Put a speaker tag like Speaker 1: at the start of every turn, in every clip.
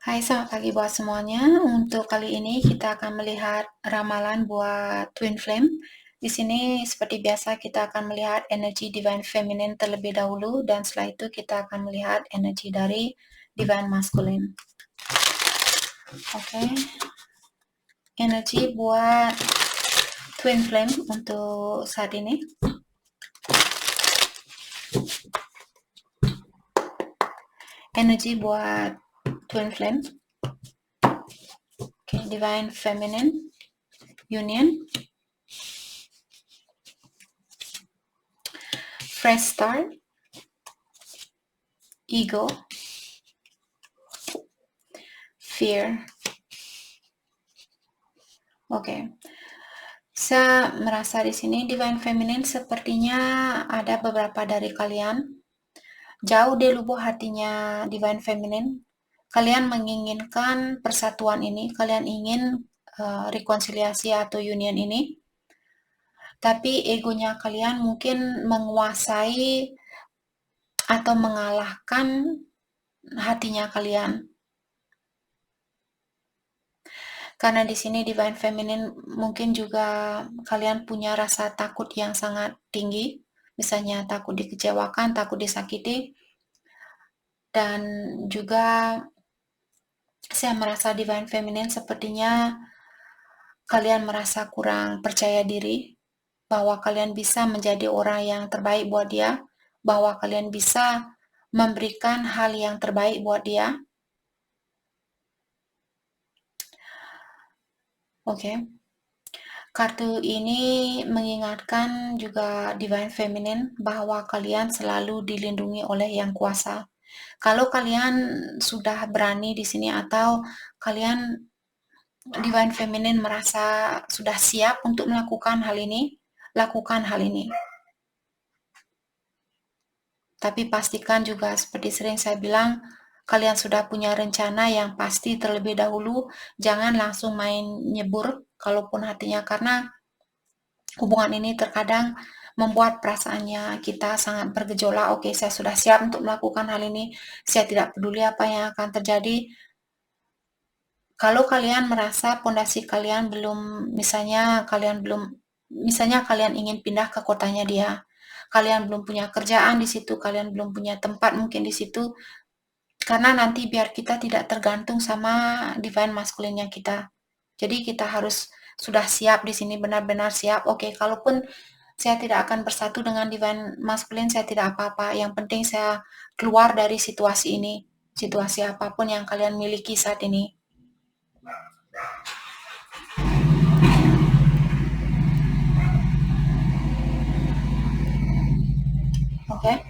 Speaker 1: Hai, selamat pagi buat semuanya. Untuk kali ini kita akan melihat ramalan buat Twin Flame. Di sini seperti biasa kita akan melihat energi Divine Feminine terlebih dahulu dan setelah itu kita akan melihat energi dari Divine Masculine. Oke. Energi buat Twin Flame untuk saat ini. Energi buat Twin Flame. Oke, Divine Feminine Union. Fresh Start. Ego. Fear. Oke. Saya merasa di sini Divine Feminine sepertinya ada beberapa dari kalian jauh di lubuk hatinya Divine Feminine. Kalian menginginkan persatuan ini, kalian ingin rekonsiliasi atau union ini. Tapi egonya kalian mungkin menguasai atau mengalahkan hatinya kalian. Karena di sini Divine Feminine mungkin juga kalian punya rasa takut yang sangat tinggi. Misalnya takut dikecewakan, takut disakiti. Dan juga saya merasa Divine Feminine sepertinya kalian merasa kurang percaya diri bahwa kalian bisa menjadi orang yang terbaik buat dia, bahwa kalian bisa memberikan hal yang terbaik buat dia. Oke. Kartu ini mengingatkan juga Divine Feminine bahwa kalian selalu dilindungi oleh Yang Kuasa. Kalau kalian sudah berani di sini atau kalian Divine Feminine merasa sudah siap untuk melakukan hal ini, lakukan hal ini. Tapi pastikan juga seperti sering saya bilang, kalian sudah punya rencana yang pasti terlebih dahulu, jangan langsung main nyebur kalaupun hatinya, karena hubungan ini terkadang membuat perasaannya kita sangat bergejolak. Oke, saya sudah siap untuk melakukan hal ini, saya tidak peduli apa yang akan terjadi. Kalau kalian merasa pondasi kalian belum, misalnya kalian ingin pindah ke kotanya dia, kalian belum punya kerjaan di situ, kalian belum punya tempat mungkin di situ, karena nanti biar kita tidak tergantung sama Divine Masculine-nya kita. Jadi kita harus sudah siap di sini, benar-benar siap. Oke, kalaupun saya tidak akan bersatu dengan Divine Masculine, saya tidak apa-apa. Yang penting saya keluar dari situasi ini, situasi apapun yang kalian miliki saat ini. Oke.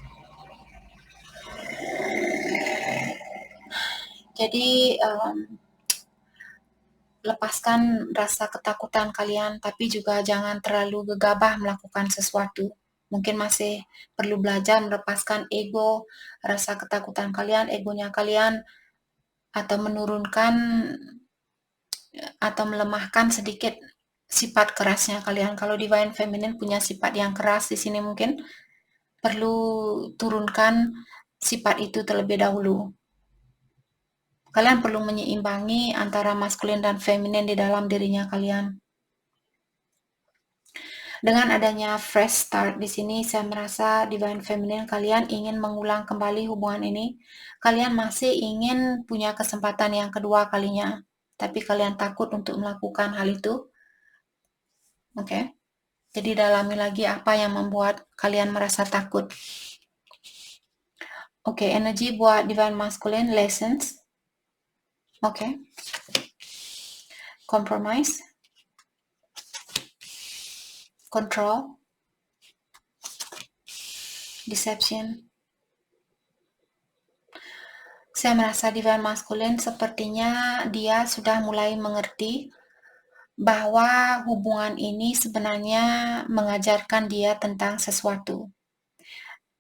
Speaker 1: Jadi lepaskan rasa ketakutan kalian, tapi juga jangan terlalu gegabah melakukan sesuatu. Mungkin masih perlu belajar melepaskan ego, rasa ketakutan kalian, egonya kalian, atau menurunkan atau melemahkan sedikit sifat kerasnya kalian. Kalau Divine Feminine punya sifat yang keras di sini, mungkin perlu turunkan sifat itu terlebih dahulu. Kalian perlu menyeimbangi antara maskulin dan feminin di dalam dirinya kalian. Dengan adanya fresh start di sini, saya merasa Divine Feminine kalian ingin mengulang kembali hubungan ini. Kalian masih ingin punya kesempatan yang kedua kalinya, tapi kalian takut untuk melakukan hal itu. Oke. Jadi dalami lagi apa yang membuat kalian merasa takut. Oke, energi buat Divine Masculine, lessons. Oke. Compromise. Control. Deception. Saya merasa Divine Masculine sepertinya dia sudah mulai mengerti bahwa hubungan ini sebenarnya mengajarkan dia tentang sesuatu.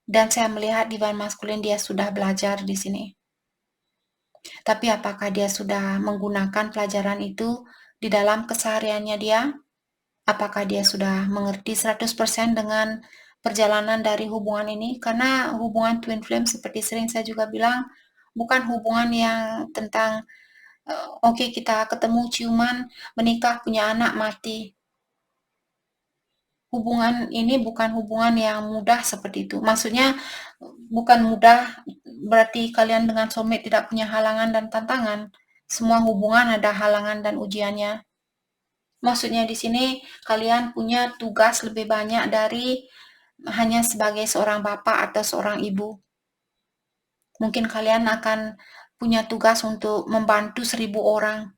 Speaker 1: Dan saya melihat Divine Masculine dia sudah belajar di sini. Tapi apakah dia sudah menggunakan pelajaran itu di dalam kesehariannya dia? Apakah dia sudah mengerti 100% dengan perjalanan dari hubungan ini? Karena hubungan Twin Flame seperti sering saya juga bilang, bukan hubungan yang tentang Oke, kita ketemu, ciuman, menikah, punya anak, mati. Hubungan ini bukan hubungan yang mudah seperti itu. Maksudnya bukan mudah berarti kalian dengan soulmate tidak punya halangan dan tantangan. Semua hubungan ada halangan dan ujiannya. Maksudnya di sini kalian punya tugas lebih banyak dari hanya sebagai seorang bapak atau seorang ibu. Mungkin kalian akan punya tugas untuk membantu 1.000 orang.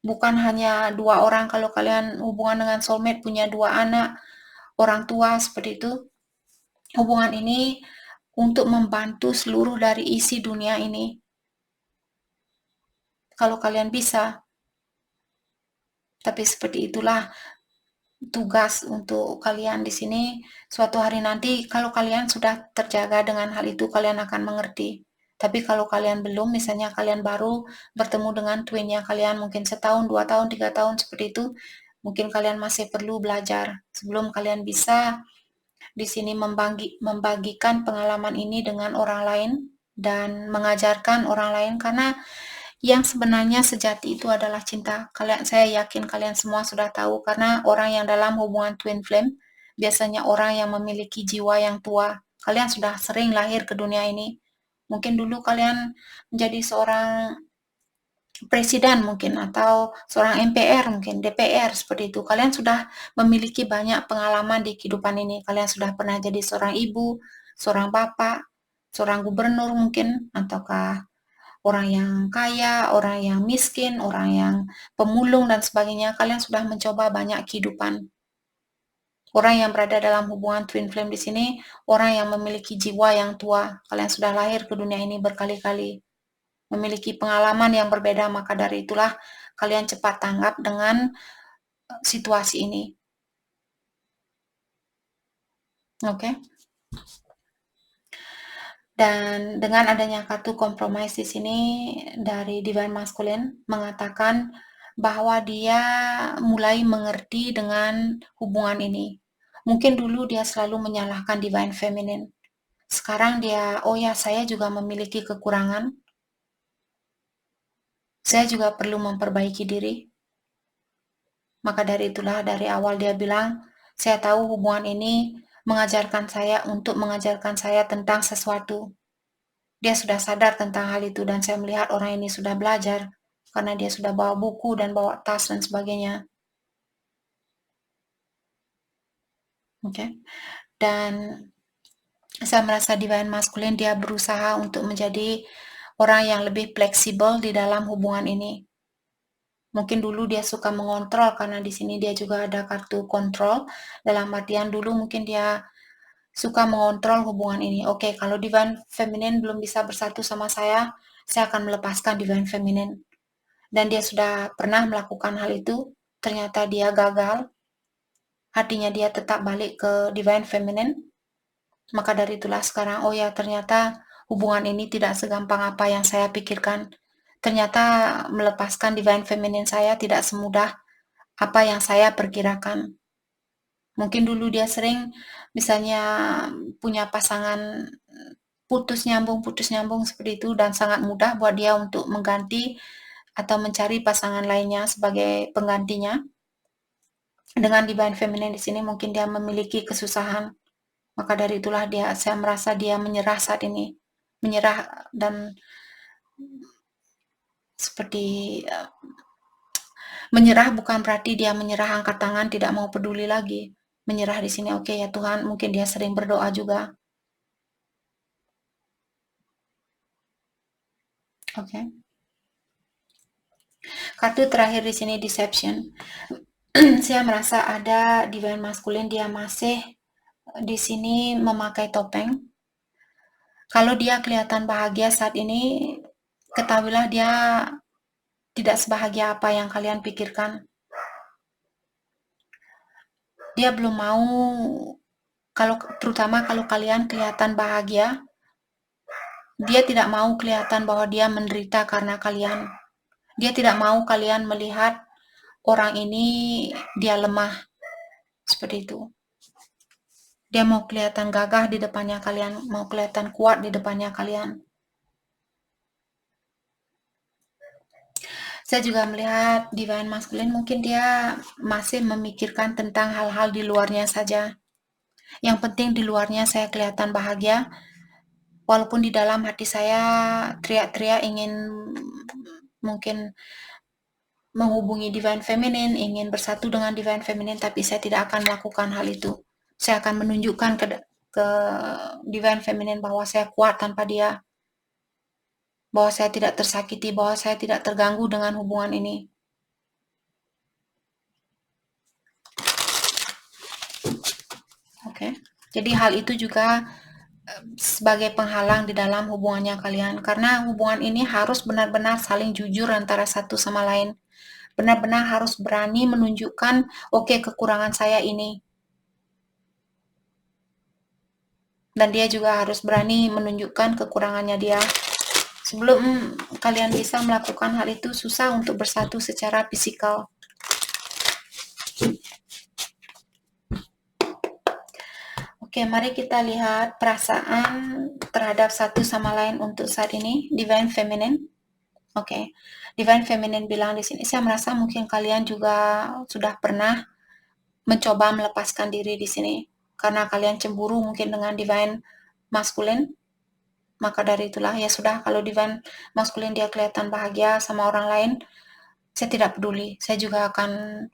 Speaker 1: Bukan hanya 2 orang kalau kalian hubungan dengan soulmate punya 2 anak, orang tua seperti itu. Hubungan ini untuk membantu seluruh dari isi dunia ini. Kalau kalian bisa. Tapi seperti itulah tugas untuk kalian di sini. Suatu hari nanti kalau kalian sudah terjaga dengan hal itu, kalian akan mengerti. Tapi kalau kalian belum, misalnya kalian baru bertemu dengan twinnya kalian mungkin setahun, 2 tahun, 3 tahun seperti itu, mungkin kalian masih perlu belajar sebelum kalian bisa di sini membagikan pengalaman ini dengan orang lain dan mengajarkan orang lain, karena yang sebenarnya sejati itu adalah cinta. Saya yakin kalian semua sudah tahu, karena orang yang dalam hubungan twin flame biasanya orang yang memiliki jiwa yang tua. Kalian sudah sering lahir ke dunia ini. Mungkin dulu kalian menjadi seorang presiden mungkin, atau seorang MPR mungkin, DPR seperti itu. Kalian sudah memiliki banyak pengalaman di kehidupan ini. Kalian sudah pernah jadi seorang ibu, seorang bapak, seorang gubernur mungkin, ataukah orang yang kaya, orang yang miskin, orang yang pemulung dan sebagainya. Kalian sudah mencoba banyak kehidupan. Orang yang berada dalam hubungan twin flame di sini, orang yang memiliki jiwa yang tua. Kalian sudah lahir ke dunia ini berkali-kali, memiliki pengalaman yang berbeda, maka dari itulah kalian cepat tanggap dengan situasi ini. Oke? Dan dengan adanya kartu compromise di sini dari Divine Masculine mengatakan bahwa dia mulai mengerti dengan hubungan ini. Mungkin dulu dia selalu menyalahkan Divine Feminine. Sekarang dia, oh ya, saya juga memiliki kekurangan. Saya juga perlu memperbaiki diri. Maka dari itulah dari awal dia bilang, saya tahu hubungan ini mengajarkan saya untuk mengajarkan saya tentang sesuatu. Dia sudah sadar tentang hal itu, dan saya melihat orang ini sudah belajar karena dia sudah bawa buku dan bawa tas dan sebagainya. Oke. Dan saya merasa Divine Masculine dia berusaha untuk menjadi orang yang lebih fleksibel di dalam hubungan ini. Mungkin dulu dia suka mengontrol, karena di sini dia juga ada kartu kontrol. Dalam artian dulu mungkin dia suka mengontrol hubungan ini. Oke, kalau Divine Feminine belum bisa bersatu sama saya akan melepaskan Divine Feminine. Dan dia sudah pernah melakukan hal itu, ternyata dia gagal. Hatinya dia tetap balik ke Divine Feminine. Maka dari itulah sekarang, oh ya, ternyata hubungan ini tidak segampang apa yang saya pikirkan. Ternyata melepaskan Divine Feminine saya tidak semudah apa yang saya perkirakan. Mungkin dulu dia sering misalnya punya pasangan putus nyambung seperti itu, dan sangat mudah buat dia untuk mengganti atau mencari pasangan lainnya sebagai penggantinya. Dengan Divine Feminine di sini mungkin dia memiliki kesusahan. Maka dari itulah saya merasa dia menyerah saat ini. Menyerah, dan seperti menyerah bukan berarti dia menyerah angkat tangan tidak mau peduli lagi. Menyerah di sini, oke ya Tuhan, mungkin dia sering berdoa juga. Oke. Kartu terakhir di sini Deception. Saya merasa ada Divine Masculine, dia masih di sini memakai topeng. Kalau dia kelihatan bahagia saat ini, ketahuilah dia tidak sebahagia apa yang kalian pikirkan. Dia belum mau, terutama kalau kalian kelihatan bahagia, dia tidak mau kelihatan bahwa dia menderita karena kalian. Dia tidak mau kalian melihat orang ini dia lemah. Seperti itu. Dia mau kelihatan gagah di depannya kalian, mau kelihatan kuat di depannya kalian. Saya juga melihat divine masculine mungkin dia masih memikirkan tentang hal-hal di luarnya saja. Yang penting di luarnya saya kelihatan bahagia, walaupun di dalam hati saya teriak-teriak ingin mungkin menghubungi divine feminine, ingin bersatu dengan divine feminine, tapi saya tidak akan melakukan hal itu. Saya akan menunjukkan ke divine feminine bahwa saya kuat tanpa dia, bahwa saya tidak tersakiti, bahwa saya tidak terganggu dengan hubungan ini. Oke. Jadi hal itu juga sebagai penghalang di dalam hubungannya kalian, karena hubungan ini harus benar-benar saling jujur antara satu sama lain. Benar-benar harus berani menunjukkan, oke, kekurangan saya ini. Dan dia juga harus berani menunjukkan kekurangannya dia. Sebelum kalian bisa melakukan hal itu, susah untuk bersatu secara fisikal. Oke, mari kita lihat perasaan terhadap satu sama lain untuk saat ini, divine feminine. Oke, divine feminine bilang di sini, saya merasa mungkin kalian juga sudah pernah mencoba melepaskan diri di sini karena kalian cemburu mungkin dengan divine masculine. Maka dari itulah ya sudah, kalau divine masculine dia kelihatan bahagia sama orang lain, saya tidak peduli, saya juga akan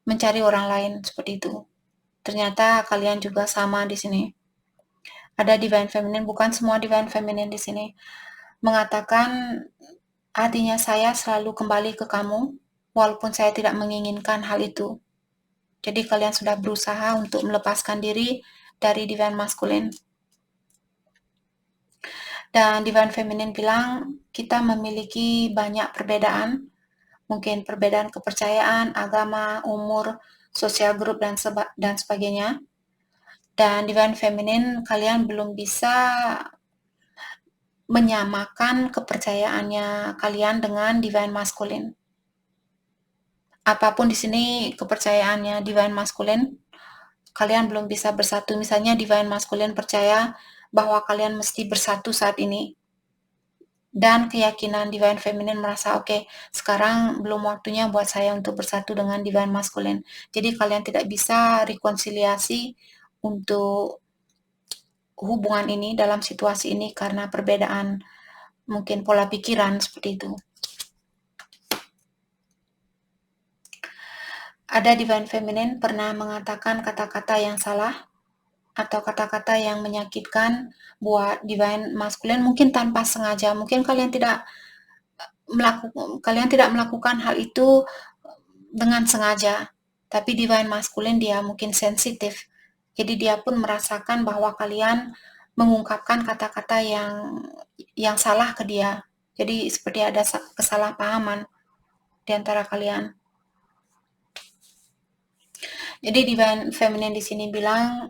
Speaker 1: mencari orang lain seperti itu. Ternyata kalian juga sama di sini. Ada divine feminine, bukan semua divine feminine di sini, mengatakan artinya saya selalu kembali ke kamu walaupun saya tidak menginginkan hal itu. Jadi kalian sudah berusaha untuk melepaskan diri dari divine masculine. Dan divine feminine bilang kita memiliki banyak perbedaan, mungkin perbedaan kepercayaan, agama, umur, sosial grup, dan sebagainya. Dan divine feminine kalian belum bisa menyamakan kepercayaannya kalian dengan divine masculine. Apapun di sini kepercayaannya divine masculine, kalian belum bisa bersatu. Misalnya divine masculine percaya bahwa kalian mesti bersatu saat ini. Dan keyakinan divine feminine merasa oke, sekarang belum waktunya buat saya untuk bersatu dengan divine masculine. Jadi kalian tidak bisa rekonsiliasi untuk hubungan ini dalam situasi ini karena perbedaan mungkin pola pikiran seperti itu. Ada divine feminine pernah mengatakan kata-kata yang salah atau kata-kata yang menyakitkan buat divine masculine, mungkin tanpa sengaja. Mungkin kalian tidak melakukan hal itu dengan sengaja, tapi divine masculine dia mungkin sensitif. Jadi dia pun merasakan bahwa kalian mengungkapkan kata-kata yang salah ke dia. Jadi seperti ada kesalahpahaman di antara kalian. Jadi divine feminine di sini bilang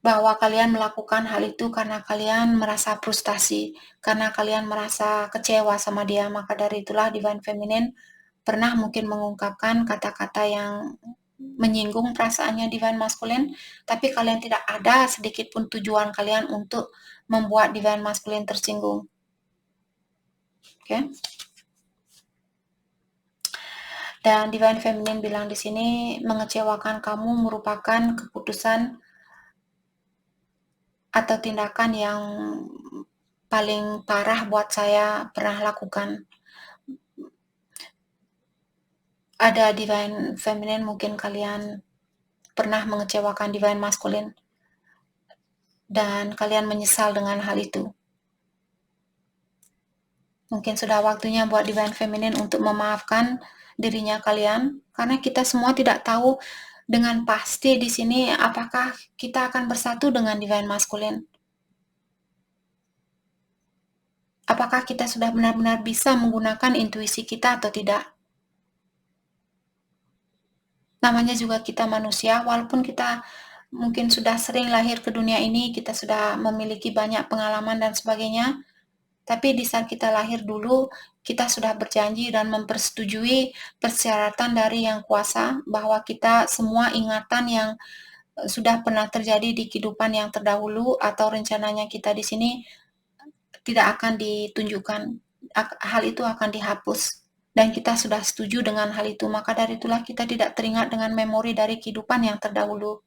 Speaker 1: bahwa kalian melakukan hal itu karena kalian merasa frustasi, karena kalian merasa kecewa sama dia. Maka dari itulah divine feminine pernah mungkin mengungkapkan kata-kata yang menyinggung perasaannya divine masculine, tapi kalian tidak ada sedikit pun tujuan kalian untuk membuat divine masculine tersinggung. Oke? Dan divine feminine bilang di sini, mengecewakan kamu merupakan keputusan atau tindakan yang paling parah buat saya pernah lakukan. Ada divine feminine, mungkin kalian pernah mengecewakan divine masculine dan kalian menyesal dengan hal itu. Mungkin sudah waktunya buat divine feminine untuk memaafkan dirinya kalian, karena kita semua tidak tahu dengan pasti di sini apakah kita akan bersatu dengan divine masculine. Apakah kita sudah benar-benar bisa menggunakan intuisi kita atau tidak? Namanya juga kita manusia, walaupun kita mungkin sudah sering lahir ke dunia ini, kita sudah memiliki banyak pengalaman dan sebagainya, tapi di saat kita lahir dulu, kita sudah berjanji dan mempersetujui persyaratan dari Yang Kuasa bahwa kita semua ingatan yang sudah pernah terjadi di kehidupan yang terdahulu atau rencananya kita di sini tidak akan ditunjukkan. Hal itu akan dihapus. dan kita sudah setuju dengan hal itu, maka dari itulah kita tidak teringat dengan memori dari kehidupan yang terdahulu.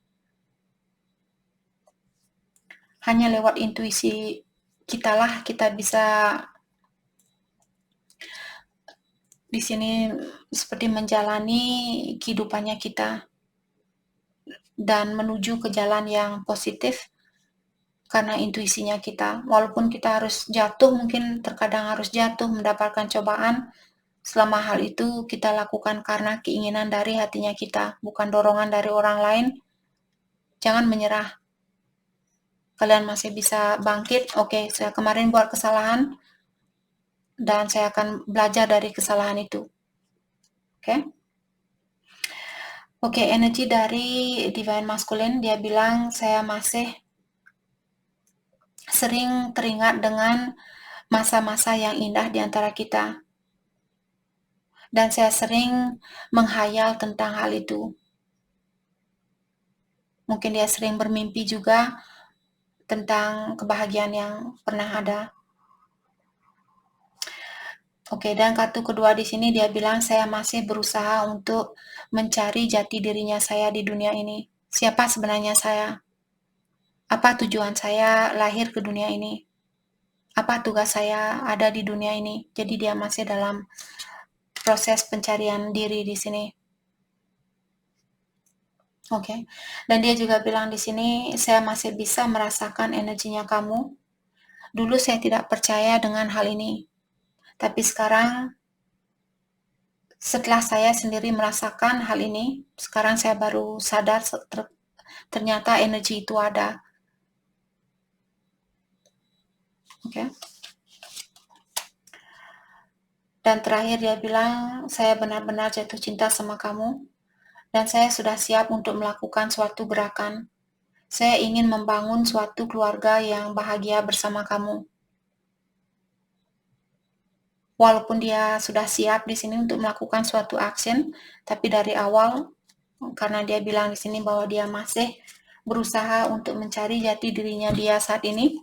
Speaker 1: Hanya lewat intuisi kitalah kita bisa di sini seperti menjalani kehidupannya kita dan menuju ke jalan yang positif karena intuisinya kita. Walaupun kita harus jatuh, mungkin terkadang harus jatuh mendapatkan cobaan, selama hal itu kita lakukan karena keinginan dari hatinya kita, bukan dorongan dari orang lain. Jangan menyerah. Kalian masih bisa bangkit. Oke, saya kemarin buat kesalahan dan saya akan belajar dari kesalahan itu. Oke. Oke, energi dari Divine Masculine, dia bilang saya masih sering teringat dengan masa-masa yang indah di antara kita. Dan saya sering menghayal tentang hal itu. Mungkin dia sering bermimpi juga tentang kebahagiaan yang pernah ada. Oke, dan kartu kedua di sini dia bilang saya masih berusaha untuk mencari jati dirinya saya di dunia ini. Siapa sebenarnya saya? Apa tujuan saya lahir ke dunia ini? Apa tugas saya ada di dunia ini? Jadi dia masih dalam proses pencarian diri di sini. Oke. Dan dia juga bilang di sini saya masih bisa merasakan energinya kamu. Dulu saya tidak percaya dengan hal ini. Tapi sekarang setelah saya sendiri merasakan hal ini, sekarang saya baru sadar ternyata energi itu ada. Oke. Dan terakhir dia bilang, saya benar-benar jatuh cinta sama kamu, dan saya sudah siap untuk melakukan suatu gerakan. Saya ingin membangun suatu keluarga yang bahagia bersama kamu. Walaupun dia sudah siap di sini untuk melakukan suatu action, tapi dari awal, karena dia bilang di sini bahwa dia masih berusaha untuk mencari jati dirinya dia saat ini,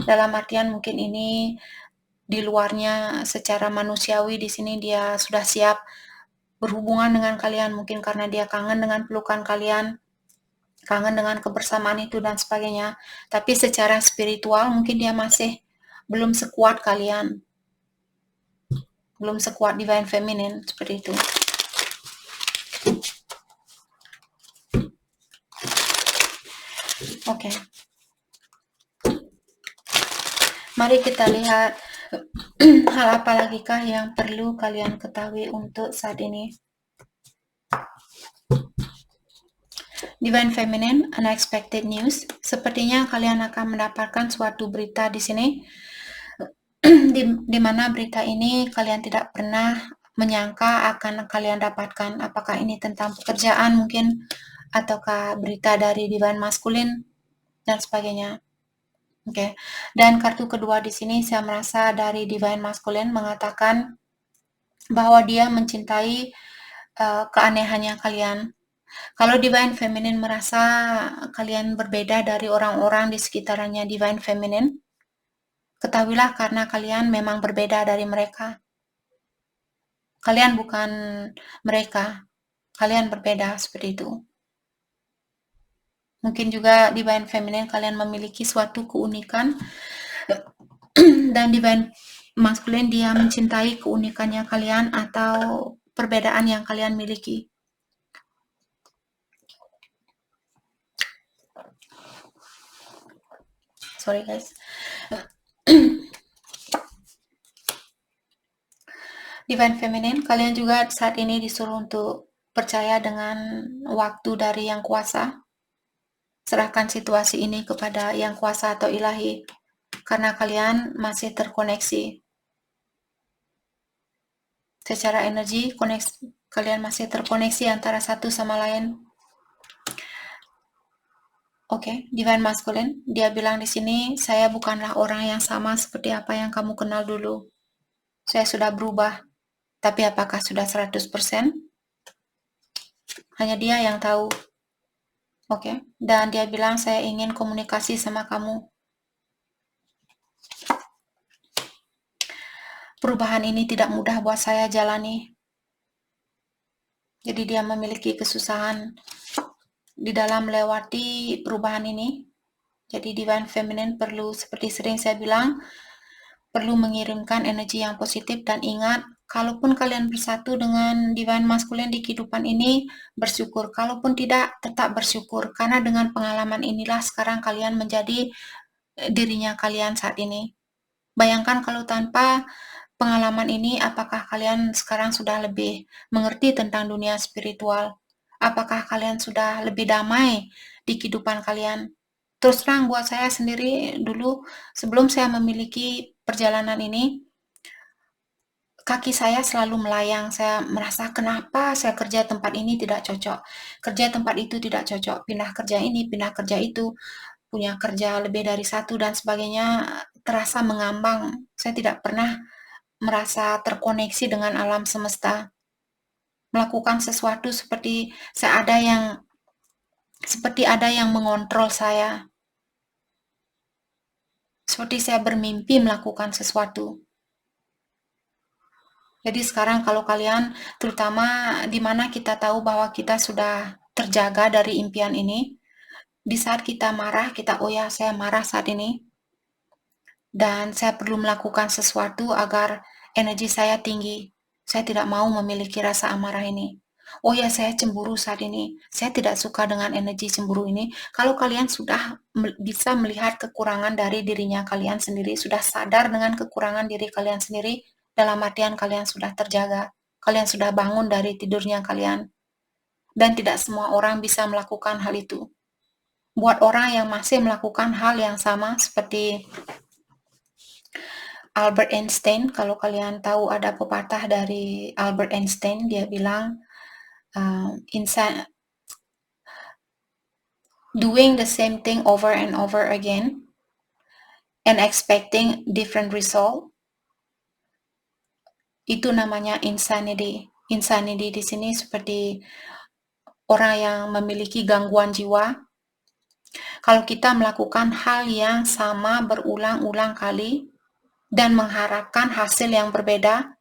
Speaker 1: dalam artian mungkin ini di luarnya secara manusiawi di sini dia sudah siap berhubungan dengan kalian, mungkin karena dia kangen dengan pelukan kalian, kangen dengan kebersamaan itu dan sebagainya. Tapi secara spiritual mungkin dia masih belum sekuat kalian, belum sekuat Divine Feminine seperti itu. Oke. Mari kita lihat hal apa lagi kah yang perlu kalian ketahui untuk saat ini. Divine Feminine, unexpected news. Sepertinya kalian akan mendapatkan suatu berita di sini, di mana berita ini kalian tidak pernah menyangka akan kalian dapatkan. Apakah ini tentang pekerjaan mungkin, ataukah berita dari Divine Masculine dan sebagainya. Oke. Dan kartu kedua di sini saya merasa dari Divine Masculine mengatakan bahwa dia mencintai keanehannya kalian. Kalau Divine Feminine merasa kalian berbeda dari orang-orang di sekitarnya Divine Feminine, ketahuilah karena kalian memang berbeda dari mereka. Kalian bukan mereka, kalian berbeda seperti itu. Mungkin juga Divine Feminine kalian memiliki suatu keunikan, dan Divine Masculine dia mencintai keunikannya kalian atau perbedaan yang kalian miliki. Sorry guys. Divine Feminine, kalian juga saat ini disuruh untuk percaya dengan waktu dari Yang Kuasa. Serahkan situasi ini kepada Yang Kuasa atau Ilahi, karena kalian masih terkoneksi. Secara energi, kalian masih terkoneksi antara satu sama lain. Oke, Divine Masculine, dia bilang di sini, saya bukanlah orang yang sama seperti apa yang kamu kenal dulu. Saya sudah berubah, tapi apakah sudah 100%? Hanya dia yang tahu. Oke, dan dia bilang saya ingin komunikasi sama kamu. perubahan ini tidak mudah buat saya jalani. Jadi dia memiliki kesusahan di dalam melewati perubahan ini. Jadi Divine Feminine perlu, seperti sering saya bilang, perlu mengirimkan energi yang positif dan ingat, kalaupun kalian bersatu dengan Divine Masculine di kehidupan ini, bersyukur. Kalaupun tidak, tetap bersyukur. Karena dengan pengalaman inilah sekarang kalian menjadi dirinya kalian saat ini. Bayangkan kalau tanpa pengalaman ini, apakah kalian sekarang sudah lebih mengerti tentang dunia spiritual? Apakah kalian sudah lebih damai di kehidupan kalian? Terus terang buat saya sendiri dulu, sebelum saya memiliki perjalanan ini, kaki saya selalu melayang. Saya merasa kenapa saya kerja tempat ini tidak cocok, kerja tempat itu tidak cocok, pindah kerja ini, pindah kerja itu, punya kerja lebih dari satu dan sebagainya, terasa mengambang. Saya tidak pernah merasa terkoneksi dengan alam semesta. Melakukan sesuatu seperti ada yang mengontrol saya. Seperti saya bermimpi melakukan sesuatu. Jadi sekarang kalau kalian, terutama di mana kita tahu bahwa kita sudah terjaga dari impian ini, di saat kita marah, oh ya saya marah saat ini, dan saya perlu melakukan sesuatu agar energi saya tinggi. Saya tidak mau memiliki rasa amarah ini. Oh ya, saya cemburu saat ini. Saya tidak suka dengan energi cemburu ini. Kalau kalian sudah bisa melihat kekurangan dari dirinya kalian sendiri, sudah sadar dengan kekurangan diri kalian sendiri, dalam artian kalian sudah terjaga. Kalian sudah bangun dari tidurnya kalian. Dan tidak semua orang bisa melakukan hal itu. Buat orang yang masih melakukan hal yang sama seperti Albert Einstein, kalau kalian tahu ada pepatah dari Albert Einstein, dia bilang, doing the same thing over and over again and expecting different result, itu namanya insanity. Insanity di sini seperti orang yang memiliki gangguan jiwa. Kalau kita melakukan hal yang sama berulang-ulang kali dan mengharapkan hasil yang berbeda,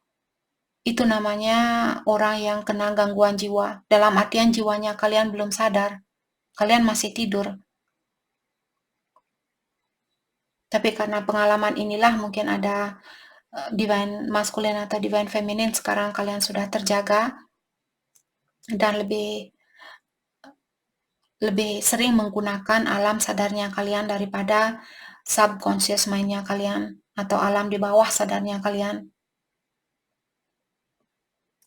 Speaker 1: itu namanya orang yang kena gangguan jiwa. Dalam artian jiwanya kalian belum sadar. Kalian masih tidur. Tapi karena pengalaman inilah mungkin ada divine masculine atau divine feminine, sekarang kalian sudah terjaga dan lebih sering menggunakan alam sadarnya kalian daripada subconscious mind-nya kalian atau alam di bawah sadarnya kalian.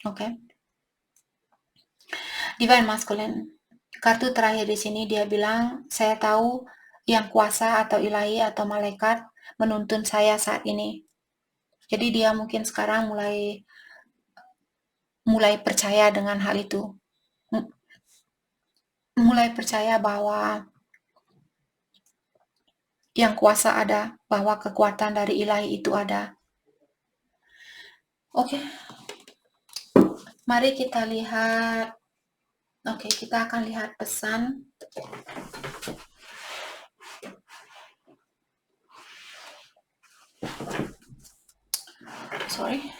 Speaker 1: Oke. Divine masculine. Kartu terakhir di sini dia bilang, saya tahu yang kuasa atau ilahi atau malaikat menuntun saya saat ini. Jadi dia mungkin sekarang mulai percaya dengan hal itu. Mulai percaya bahwa yang kuasa ada, bahwa kekuatan dari ilahi itu ada. Oke. Mari kita lihat. Oke, kita akan lihat pesan. Sorry.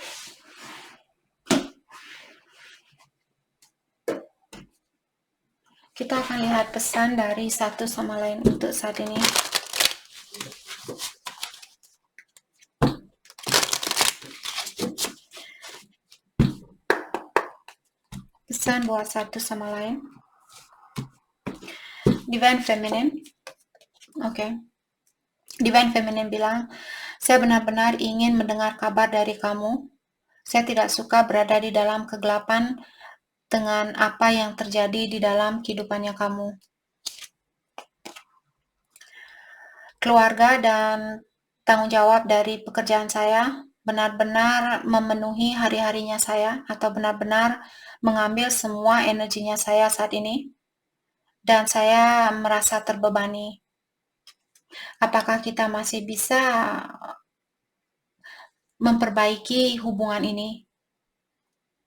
Speaker 1: Kita akan lihat pesan dari satu sama lain untuk saat ini. Pesan buat satu sama lain. Divine Feminine. Oke. Divine Feminine bilang, saya benar-benar ingin mendengar kabar dari kamu. Saya tidak suka berada di dalam kegelapan dengan apa yang terjadi di dalam kehidupannya kamu. Keluarga dan tanggung jawab dari pekerjaan saya benar-benar memenuhi hari-harinya saya atau benar-benar mengambil semua energinya saya saat ini dan saya merasa terbebani. Apakah kita masih bisa memperbaiki hubungan ini?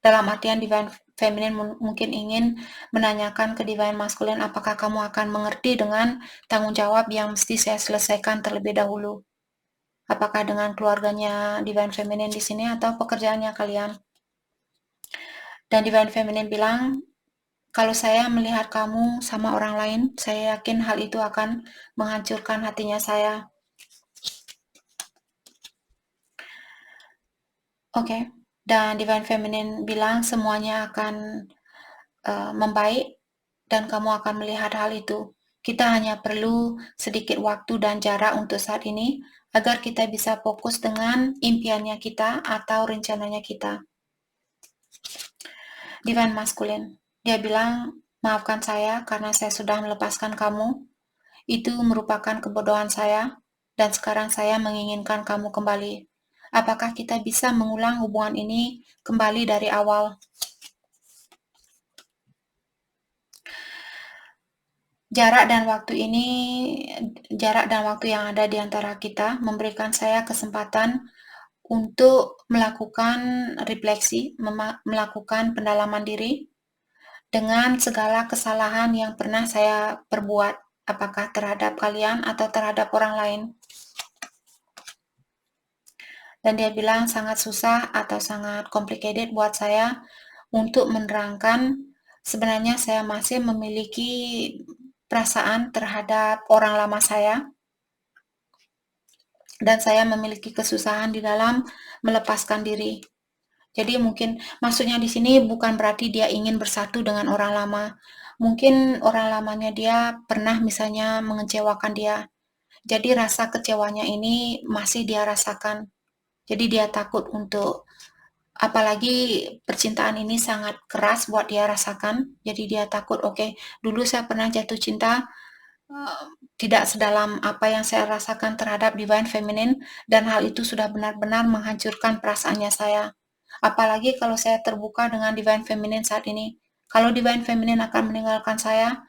Speaker 1: Dalam artian Divine Feminine mungkin ingin menanyakan ke Divine Masculine, apakah kamu akan mengerti dengan tanggung jawab yang mesti saya selesaikan terlebih dahulu? Apakah dengan keluarganya Divine Feminine di sini atau pekerjaannya kalian. Dan Divine Feminine bilang, kalau saya melihat kamu sama orang lain, saya yakin hal itu akan menghancurkan hatinya saya. Oke. Dan Divine Feminine bilang semuanya akan membaik dan kamu akan melihat hal itu. Kita hanya perlu sedikit waktu dan jarak untuk saat ini agar kita bisa fokus dengan impiannya kita atau rencananya kita. Divine Masculine, dia bilang, maafkan saya karena saya sudah melepaskan kamu. Itu merupakan kebodohan saya dan sekarang saya menginginkan kamu kembali. Apakah kita bisa mengulang hubungan ini kembali dari awal? Jarak dan waktu yang ada di antara kita memberikan saya kesempatan untuk melakukan refleksi, melakukan pendalaman diri dengan segala kesalahan yang pernah saya perbuat, apakah terhadap kalian atau terhadap orang lain. Dan dia bilang sangat susah atau sangat complicated buat saya untuk menerangkan sebenarnya saya masih memiliki perasaan terhadap orang lama saya dan saya memiliki kesusahan di dalam melepaskan diri. Jadi mungkin maksudnya di sini bukan berarti dia ingin bersatu dengan orang lama. Mungkin orang lamanya dia pernah misalnya mengecewakan dia. Jadi rasa kecewanya ini masih dia rasakan. Jadi dia takut untuk, apalagi percintaan ini sangat keras buat dia rasakan. Jadi dia takut, oke, dulu saya pernah jatuh cinta, tidak sedalam apa yang saya rasakan terhadap Divine Feminine, dan hal itu sudah benar-benar menghancurkan perasaannya saya. Apalagi kalau saya terbuka dengan Divine Feminine saat ini. Kalau Divine Feminine akan meninggalkan saya,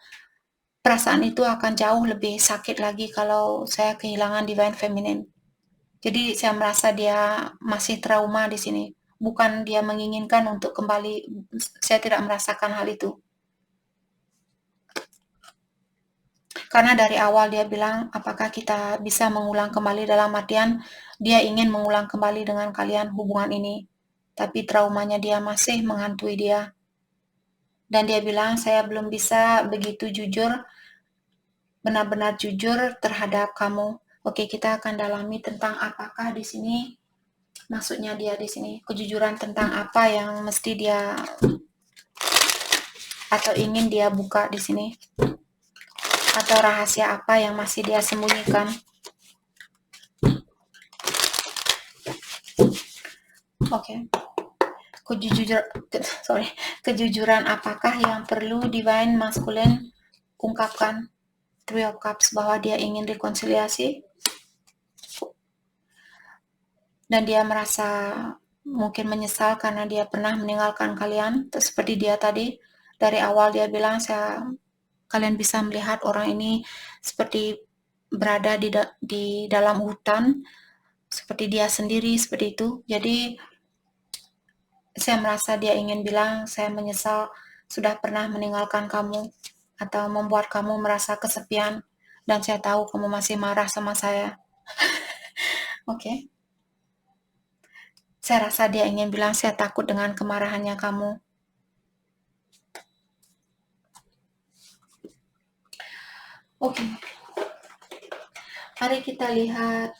Speaker 1: perasaan itu akan jauh lebih sakit lagi kalau saya kehilangan Divine Feminine. Jadi saya merasa dia masih trauma di sini. Bukan dia menginginkan untuk kembali, saya tidak merasakan hal itu. Karena dari awal dia bilang, apakah kita bisa mengulang kembali, dalam artian dia ingin mengulang kembali dengan kalian hubungan ini. Tapi traumanya dia masih menghantui dia. Dan dia bilang, saya belum bisa begitu jujur, benar-benar jujur terhadap kamu. Oke, kita akan dalami tentang apakah di sini maksudnya dia di sini. Kejujuran tentang apa yang mesti dia atau ingin dia buka di sini. Atau rahasia apa yang masih dia sembunyikan. Oke. Kejujuran apakah yang perlu Divine Masculine ungkapkan? Three of Cups, bahwa dia ingin rekonsiliasi dan dia merasa mungkin menyesal karena dia pernah meninggalkan kalian. Seperti dia tadi, dari awal dia bilang, kalian bisa melihat orang ini seperti berada di dalam hutan, seperti dia sendiri, seperti itu. Jadi saya merasa dia ingin bilang, saya menyesal sudah pernah meninggalkan kamu atau membuat kamu merasa kesepian, dan saya tahu kamu masih marah sama saya. Oke. Saya rasa dia ingin bilang, saya takut dengan kemarahannya kamu. Oke. Mari kita lihat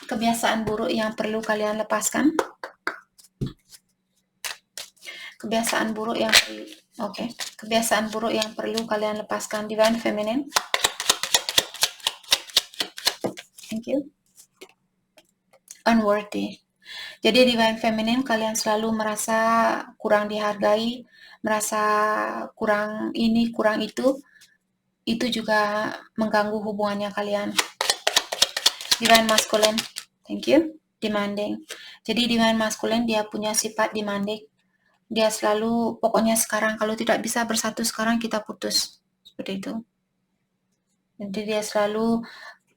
Speaker 1: kebiasaan buruk yang perlu kalian lepaskan. Kebiasaan buruk yang perlu kalian lepaskan, Divine Feminine. Thank you. Unworthy. Jadi Divine Feminine, kalian selalu merasa kurang dihargai, merasa kurang ini, kurang itu juga mengganggu hubungannya kalian. Divine Masculine, thank you. Demanding. Jadi Divine Masculine dia punya sifat demanding. Dia selalu, pokoknya sekarang, kalau tidak bisa bersatu sekarang, kita putus. Seperti itu. Jadi dia selalu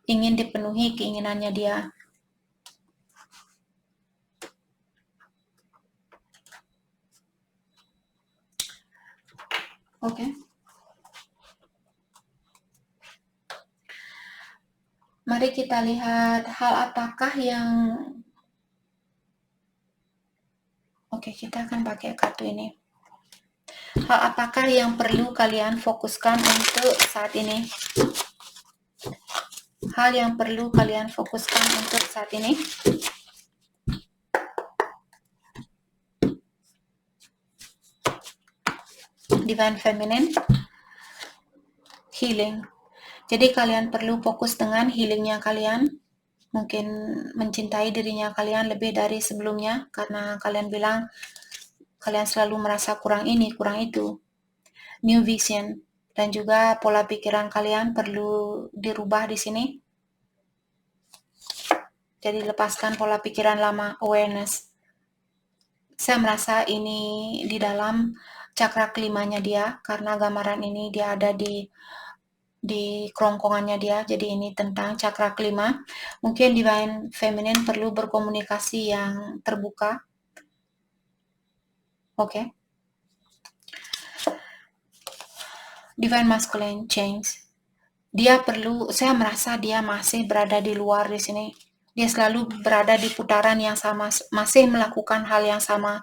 Speaker 1: ingin dipenuhi keinginannya dia. Oke. Mari kita lihat hal apakah yang kita akan pakai kartu ini. Hal apakah yang perlu kalian fokuskan untuk saat ini? Hal yang perlu kalian fokuskan untuk saat ini? Divine Feminine, healing. Jadi kalian perlu fokus dengan healingnya kalian. Mungkin mencintai dirinya kalian lebih dari sebelumnya, karena kalian bilang kalian selalu merasa kurang ini, kurang itu. New vision, dan juga pola pikiran kalian perlu dirubah di sini. Jadi lepaskan pola pikiran lama, awareness. Saya merasa ini di dalam cakra kelimanya dia, karena gambaran ini dia ada di kerongkongannya dia, jadi ini tentang cakra kelima. Mungkin Divine Feminine perlu berkomunikasi yang terbuka. Oke. Divine Masculine change. Dia perlu, saya merasa dia masih berada di luar di sini. Dia selalu berada di putaran yang sama, masih melakukan hal yang sama.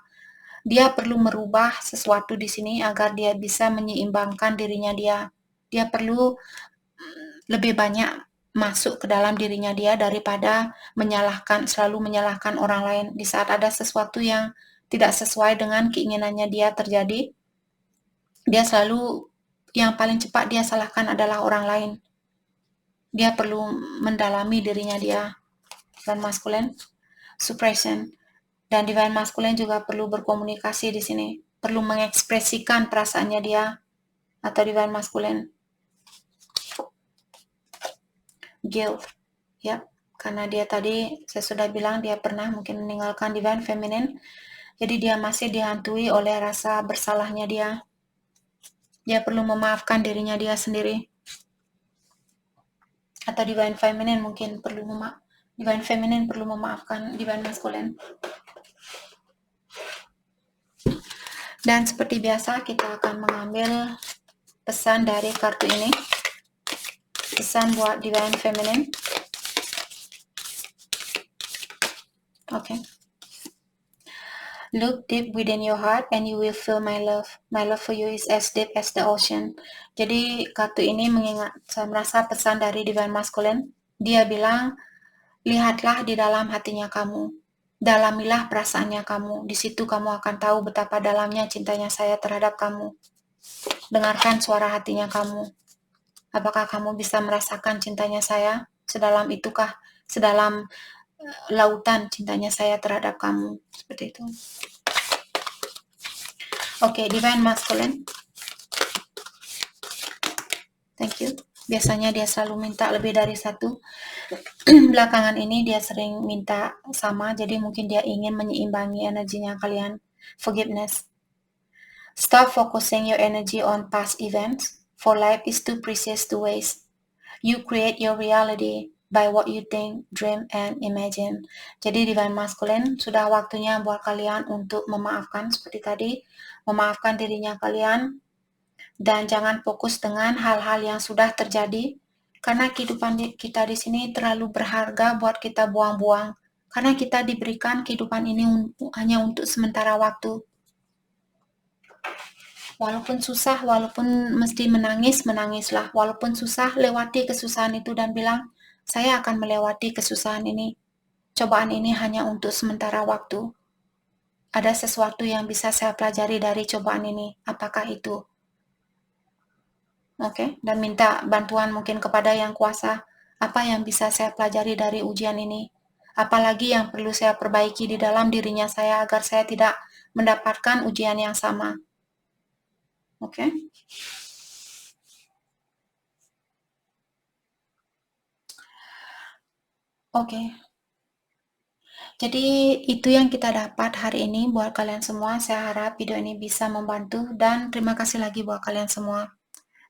Speaker 1: Dia perlu merubah sesuatu di sini agar dia bisa menyeimbangkan dirinya dia. Dia perlu lebih banyak masuk ke dalam dirinya dia daripada selalu menyalahkan orang lain. Di saat ada sesuatu yang tidak sesuai dengan keinginannya dia terjadi, dia selalu yang paling cepat dia salahkan adalah orang lain. Dia perlu mendalami dirinya dia. Dan masculine, suppression. Dan divine masculine juga perlu berkomunikasi di sini. Perlu mengekspresikan perasaannya dia atau divine masculine. Guilt, ya, karena dia tadi saya sudah bilang dia pernah mungkin meninggalkan divine feminine, jadi dia masih dihantui oleh rasa bersalahnya dia. Dia perlu memaafkan dirinya dia sendiri. Atau divine feminine mungkin perlu divine feminine perlu memaafkan divine masculine. Dan seperti biasa kita akan mengambil pesan dari kartu ini. Pesan buat divine feminine. Okay. Look deep within your heart and you will feel my love. My love for you is as deep as the ocean. Jadi kartu ini saya merasa pesan dari divine masculine. Dia bilang, lihatlah di dalam hatinya kamu. Dalamilah perasaannya kamu. Di situ kamu akan tahu betapa dalamnya cintanya saya terhadap kamu. Dengarkan suara hatinya kamu. Apakah kamu bisa merasakan cintanya saya? Sedalam itukah? Sedalam lautan cintanya saya terhadap kamu? Seperti itu. Oke, divine masculine. Thank you. Biasanya dia selalu minta lebih dari satu. Belakangan ini dia sering minta sama, jadi mungkin dia ingin menyeimbangi energinya kalian. Forgiveness. Stop focusing your energy on past events, for life is too precious to waste. You create your reality by what you think, dream, and imagine. Jadi divine masculine, sudah waktunya buat kalian untuk memaafkan seperti tadi, memaafkan dirinya kalian, dan jangan fokus dengan hal-hal yang sudah terjadi, karena kehidupan kita di sini terlalu berharga buat kita buang-buang, karena kita diberikan kehidupan ini hanya untuk sementara waktu. Walaupun susah, walaupun mesti menangis, menangislah. Walaupun susah, lewati kesusahan itu dan bilang, saya akan melewati kesusahan ini. Cobaan ini hanya untuk sementara waktu. Ada sesuatu yang bisa saya pelajari dari cobaan ini. Apakah itu? Oke, dan minta bantuan mungkin kepada yang kuasa. Apa yang bisa saya pelajari dari ujian ini? Apalagi yang perlu saya perbaiki di dalam dirinya saya agar saya tidak mendapatkan ujian yang sama. Oke. Oke. Jadi itu yang kita dapat hari ini buat kalian semua. Saya harap video ini bisa membantu dan terima kasih lagi buat kalian semua.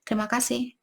Speaker 1: Terima kasih.